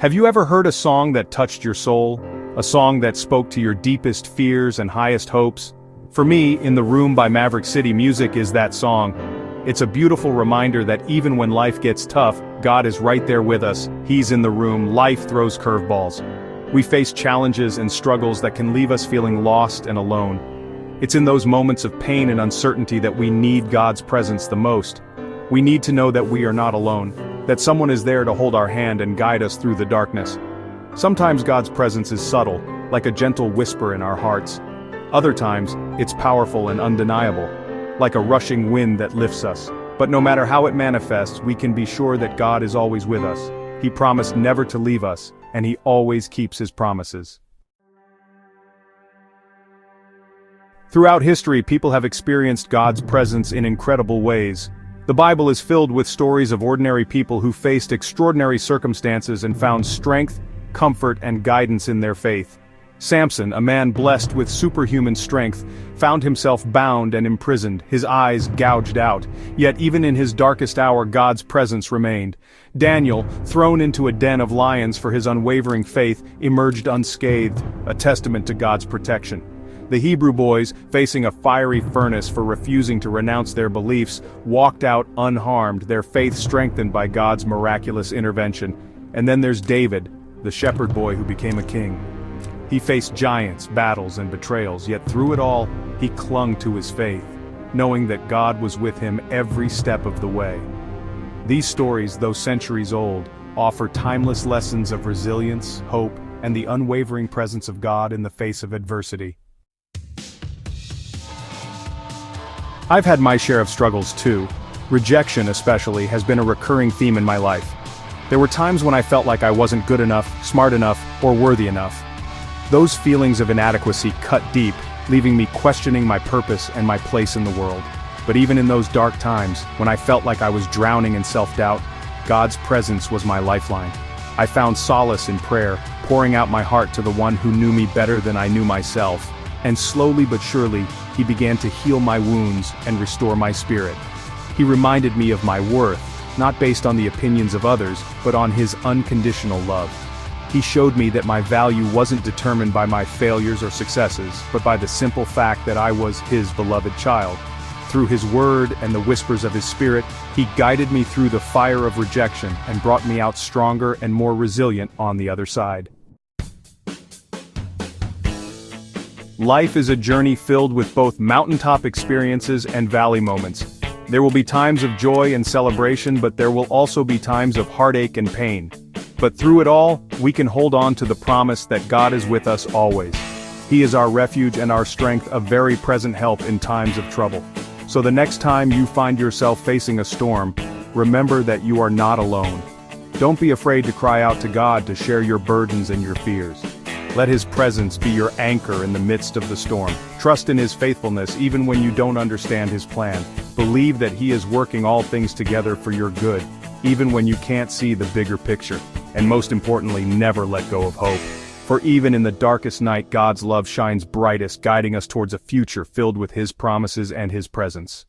Have you ever heard a song that touched your soul? A song that spoke to your deepest fears and highest hopes? For me, In the Room by Maverick City music is that song. It's a beautiful reminder that even when life gets tough, God is right there with us. He's in the room. Life throws curveballs. We face challenges and struggles that can leave us feeling lost and alone. It's in those moments of pain and uncertainty that we need God's presence the most. We need to know that we are not alone, that someone is there to hold our hand and guide us through the darkness. Sometimes God's presence is subtle, like a gentle whisper in our hearts. Other times, it's powerful and undeniable, like a rushing wind that lifts us. But no matter how it manifests, we can be sure that God is always with us. He promised never to leave us, and He always keeps His promises. Throughout history, people have experienced God's presence in incredible ways. The Bible is filled with stories of ordinary people who faced extraordinary circumstances and found strength, comfort, and guidance in their faith. Samson, a man blessed with superhuman strength, found himself bound and imprisoned, his eyes gouged out. Yet even in his darkest hour, God's presence remained. Daniel, thrown into a den of lions for his unwavering faith, emerged unscathed, a testament to God's protection. The Hebrew boys, facing a fiery furnace for refusing to renounce their beliefs, walked out unharmed, their faith strengthened by God's miraculous intervention. And then there's David, the shepherd boy who became a king. He faced giants, battles, and betrayals, yet through it all, he clung to his faith, knowing that God was with him every step of the way. These stories, though centuries old, offer timeless lessons of resilience, hope, and the unwavering presence of God in the face of adversity. I've had my share of struggles too. Rejection, especially, has been a recurring theme in my life. There were times when I felt like I wasn't good enough, smart enough, or worthy enough. Those feelings of inadequacy cut deep, leaving me questioning my purpose and my place in the world. But even in those dark times, when I felt like I was drowning in self-doubt, God's presence was my lifeline. I found solace in prayer, pouring out my heart to the one who knew me better than I knew myself. And slowly but surely, He began to heal my wounds and restore my spirit. He reminded me of my worth, not based on the opinions of others, but on His unconditional love. He showed me that my value wasn't determined by my failures or successes, but by the simple fact that I was His beloved child. Through His word and the whispers of His Spirit, He guided me through the fire of rejection and brought me out stronger and more resilient on the other side. Life is a journey filled with both mountaintop experiences and valley moments. There will be times of joy and celebration, but there will also be times of heartache and pain. But through it all, we can hold on to the promise that God is with us always. He is our refuge and our strength, a very present help in times of trouble. So the next time you find yourself facing a storm, remember that you are not alone. Don't be afraid to cry out to God to share your burdens and your fears. Let His presence be your anchor in the midst of the storm. Trust in His faithfulness even when you don't understand His plan. Believe that He is working all things together for your good, even when you can't see the bigger picture. And most importantly, never let go of hope. For even in the darkest night, God's love shines brightest, guiding us towards a future filled with His promises and His presence.